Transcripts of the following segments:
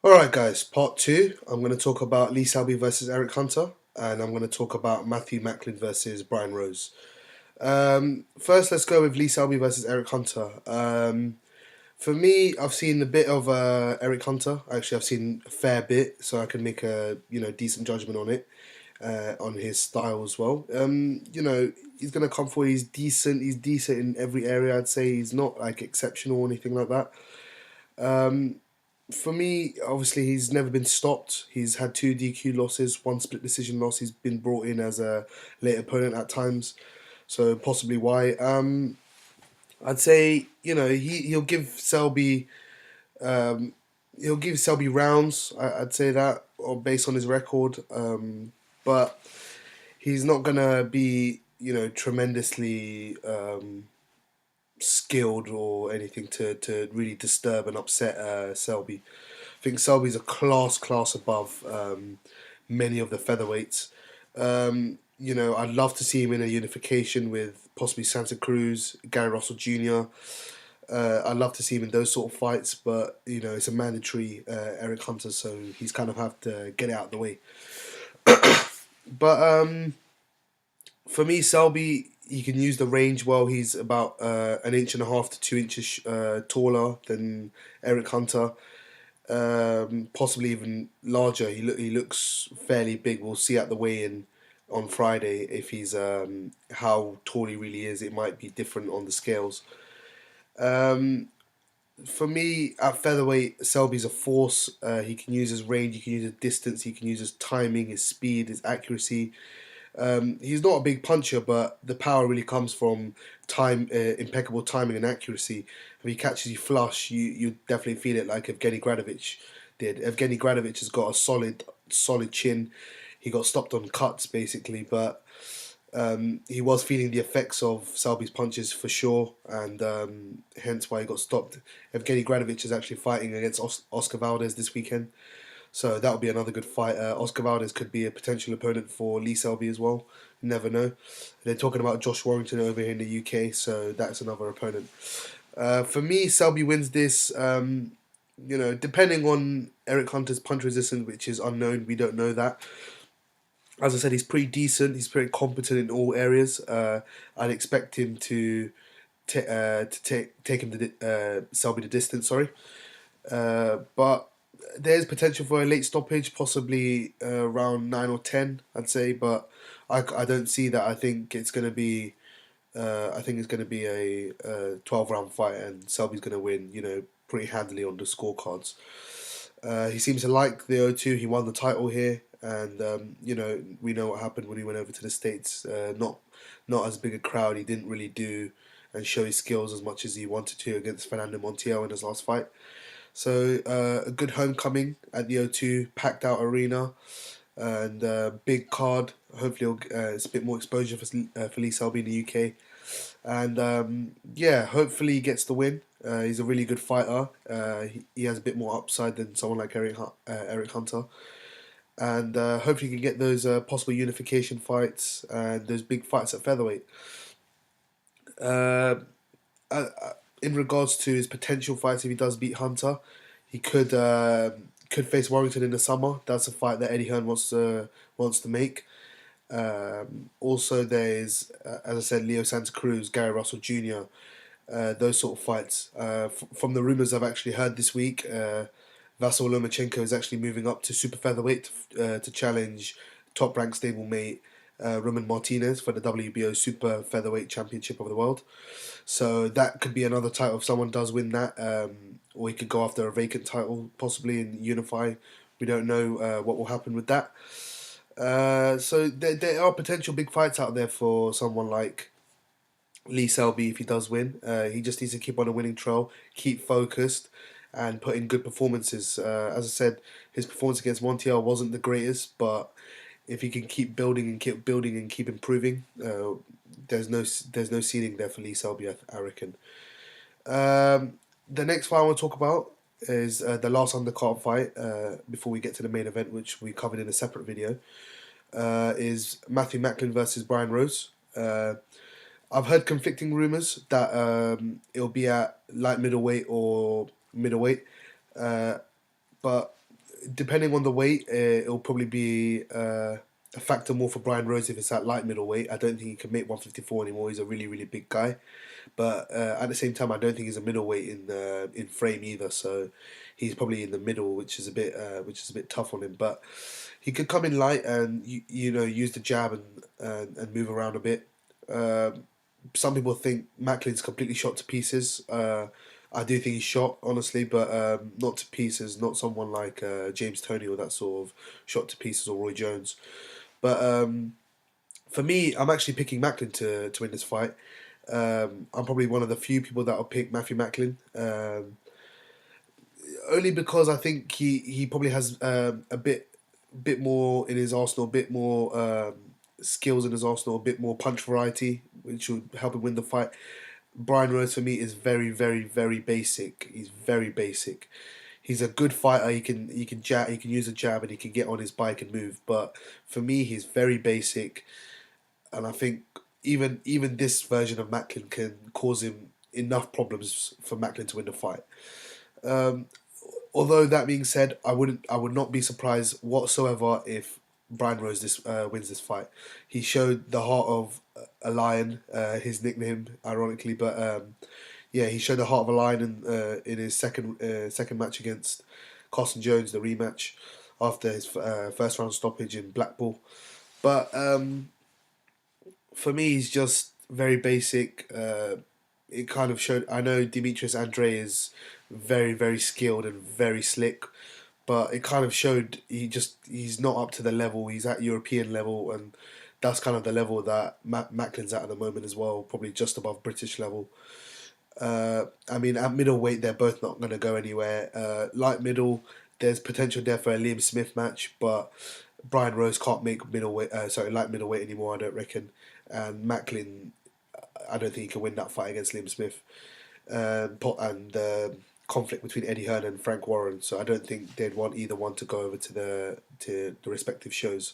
Alright, guys, part two. I'm going to talk about Lee Selby versus Eric Hunter, and I'm going to talk about Matthew Macklin versus Brian Rose. First, let's go with Lee Selby versus Eric Hunter. For me, I've seen a bit of Eric Hunter. Actually, I've seen a fair bit, so I can make a decent judgment on it, on his style as well. He's gonna come forward. He's decent. He's decent in every area. I'd say he's not like exceptional or anything like that. For me, obviously, he's never been stopped. He's had two DQ losses, one split decision loss. He's been brought in as a late opponent at times, so possibly why. I'd say he'll give Selby he'll give Selby rounds. I'd say that, or based on his record, but he's not gonna be tremendously skilled or anything to really disturb and upset Selby. I think Selby's a class above many of the featherweights. I'd love to see him in a unification with possibly Santa Cruz, Gary Russell Jr. I'd love to see him in those sort of fights, but it's a mandatory Eric Hunter, so he's kind of have to get it out of the way. But for me, Selby, he can use the range well. He's about an inch and a half to 2 inches taller than Eric Hunter, possibly even larger. He looks fairly big. We'll see at the weigh-in on Friday if he's how tall he really is. It might be different on the scales. For me, at featherweight, Selby's a force. He can use his range, he can use his distance, he can use his timing, his speed, his accuracy. He's not a big puncher, but the power really comes from impeccable timing and accuracy. If he catches you flush, you definitely feel it like Evgeny Gradovich did. Evgeny Gradovich has got a solid chin. He got stopped on cuts basically, but he was feeling the effects of Selby's punches for sure, and hence why he got stopped. Evgeny Gradovich is actually fighting against Oscar Valdez this weekend. So that would be another good fight. Oscar Valdez could be a potential opponent for Lee Selby as well. You never know. They're talking about Josh Warrington over here in the UK, so that's another opponent. For me, Selby wins this. Depending on Eric Hunter's punch resistance, which is unknown, we don't know that. As I said, he's pretty decent. He's pretty competent in all areas. I'd expect him to take him to Selby the distance. Sorry, but there's potential for a late stoppage, possibly around 9 or 10, I'd say. But I don't see that. I think it's gonna be a 12 round fight, and Selby's gonna win. Pretty handily on the scorecards. He seems to like the O2. He won the title here, and we know what happened when he went over to the States. Not as big a crowd. He didn't really do and show his skills as much as he wanted to against Fernando Montiel in his last fight. So a good homecoming at the O2, packed out arena, and big card. Hopefully, it's a bit more exposure for Lee Selby in the UK, and yeah, hopefully he gets the win. He's a really good fighter. He has a bit more upside than someone like Eric Hunter, and hopefully he can get those possible unification fights and those big fights at featherweight. Uh, uh, in regards to his potential fights, if he does beat Hunter, he could face Warrington in the summer. That's a fight that Eddie Hearn wants to make. Also, there's as I said, Leo Santa Cruz, Gary Russell Jr. Those sort of fights. From the rumors I've actually heard this week, Vasyl Lomachenko is actually moving up to super featherweight to challenge top ranked stablemate Roman Martinez for the WBO Super Featherweight Championship of the World. So that could be another title if someone does win that, or he could go after a vacant title possibly in Unify. We don't know what will happen with that. So there are potential big fights out there for someone like Lee Selby if he does win. He just needs to keep on a winning trail, keep focused, and put in good performances. As I said, his performance against Montiel wasn't the greatest, but if he can keep building and keep building and keep improving, there's no ceiling there for Lee Selby, I reckon. The next fight I want to talk about is the last undercard fight before we get to the main event, which we covered in a separate video. Is Matthew Macklin versus Brian Rose. I've heard conflicting rumours that it'll be at light middleweight or middleweight, but depending on the weight, it'll probably be a factor more for Brian Rose if it's at light middleweight. I don't think he can make 154 anymore. He's a really really big guy, but at the same time, I don't think he's a middleweight in frame either. So he's probably in the middle, which is a bit tough on him. But he could come in light and you know use the jab and move around a bit. Some people think Macklin's completely shot to pieces. I do think he's shot, honestly, but not to pieces. Not someone like James Toney or that sort of shot to pieces or Roy Jones. But for me, I'm actually picking Macklin to win this fight. I'm probably one of the few people that will pick Matthew Macklin. Only because I think he probably has a bit more in his arsenal, a bit more skills in his arsenal, a bit more punch variety, which would help him win the fight. Brian Rose for me is very, very, very basic. He's very basic. He's a good fighter. He can jab. He can use a jab, and he can get on his bike and move. But for me, he's very basic, and I think even this version of Macklin can cause him enough problems for Macklin to win the fight. Um, Although that being said, I would not be surprised whatsoever if Brian Rose wins this fight. He showed the heart of a lion, his nickname, ironically, but yeah, he showed the heart of a lion in his second match against Carson Jones, the rematch after his first round stoppage in Blackpool. But for me, he's just very basic. It kind of showed. I know Demetrius Andre is very, very skilled and very slick, but it kind of showed he's not up to the level. He's at European level, and that's kind of the level that Macklin's at the moment as well, probably just above British level. I mean, at middleweight, they're both not going to go anywhere. Light middle, there's potential there for a Liam Smith match, but Brian Rose can't make light middleweight anymore. I don't reckon, and Macklin, I don't think he can win that fight against Liam Smith. And conflict between Eddie Hearn and Frank Warren, so I don't think they'd want either one to go over to the respective shows.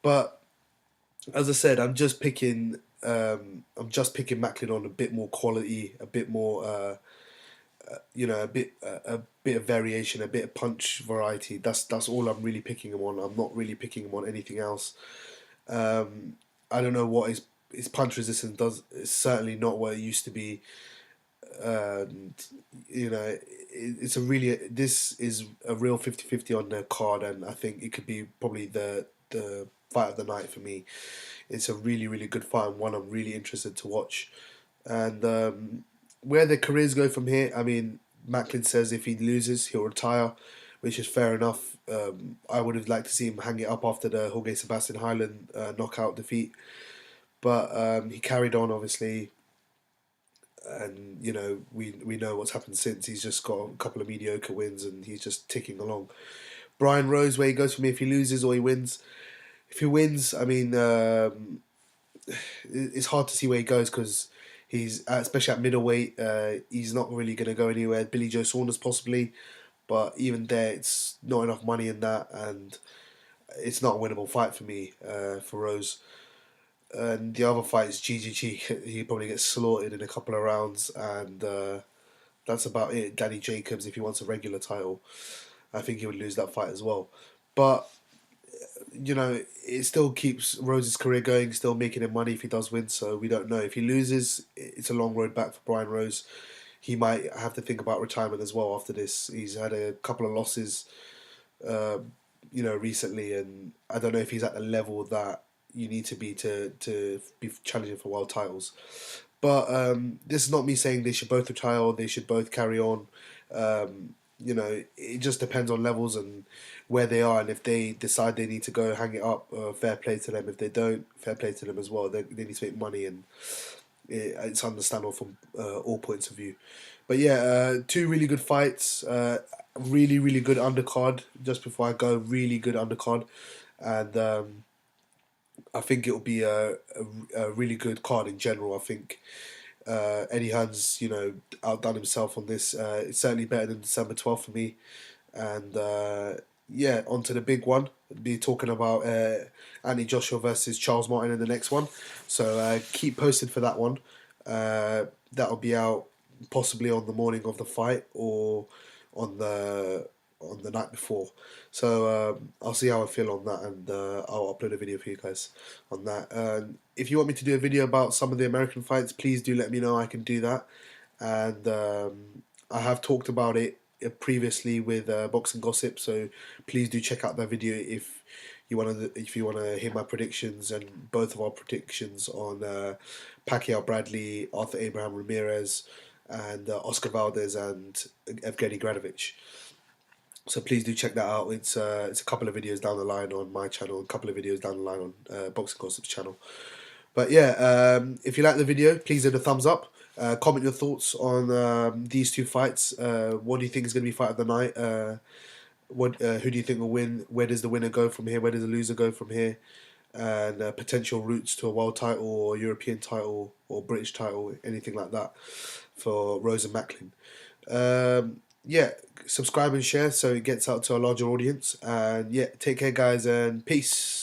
But as I said, I'm just picking Macklin on a bit more quality, a bit more a bit of variation, a bit of punch variety. That's all I'm really picking him on. I'm not really picking him on anything else. I don't know what his punch resistance does. It's certainly not what it used to be. And it's a really this is a real 50-50 on the card, and I think it could be probably the fight of the night for me. It's a really really good fight and one I'm really interested to watch. And where their careers go from here, I mean, Macklin says if he loses he'll retire, which is fair enough. I would have liked to see him hang it up after the Jorge Sebastian Highland knockout defeat, but he carried on obviously, and we know what's happened since. He's just got a couple of mediocre wins and he's just ticking along. Brian Rose, where he goes for me if he loses or he wins. If he wins, I mean, it's hard to see where he goes because he's especially at middleweight. He's not really going to go anywhere. Billy Joe Saunders possibly, but even there, it's not enough money in that, and it's not a winnable fight for me for Rose. And the other fight is GGG. He probably gets slaughtered in a couple of rounds, and that's about it. Danny Jacobs, if he wants a regular title, I think he would lose that fight as well. But it still keeps Rose's career going, still making him money if he does win. So we don't know. If he loses, it's a long road back for Brian Rose. He might have to think about retirement as well after this. He's had a couple of losses, uh, recently, and I don't know if he's at the level that you need to be challenging for world titles. But this is not me saying they should both retire or they should both carry on. It just depends on levels and where they are, and if they decide they need to go hang it up, fair play to them. If they don't, fair play to them as well. They need to make money, and it's understandable from all points of view. But yeah, two really good fights. Really, really good undercard. Just before I go, really good undercard, and I think it'll be a really good card in general. I think Eddie Hearn's outdone himself on this. It's certainly better than December 12th for me, and yeah, on to the big one. Be talking about Anthony Joshua versus Charles Martin in the next one. So keep posted for that one. That'll be out possibly on the morning of the fight or on on the night before. So I'll see how I feel on that, and I'll upload a video for you guys on that. If you want me to do a video about some of the American fights, please do let me know. I can do that, and I have talked about it previously with Boxing Gossip. So please do check out that video if you want to hear my predictions and both of our predictions on Pacquiao Bradley, Arthur Abraham Ramirez, and Oscar Valdez and Evgeny Gradovich. So please do check that out. It's a couple of videos down the line on my channel, a couple of videos down the line on Boxing Gossip's channel. But yeah, if you like the video, please hit a thumbs up. Comment your thoughts on these two fights. What do you think is going to be fight of the night? Who do you think will win? Where does the winner go from here? Where does the loser go from here? And potential routes to a world title or European title or British title, anything like that for Rose and Macklin. Yeah, subscribe and share so it gets out to a larger audience. And yeah, take care, guys, and peace.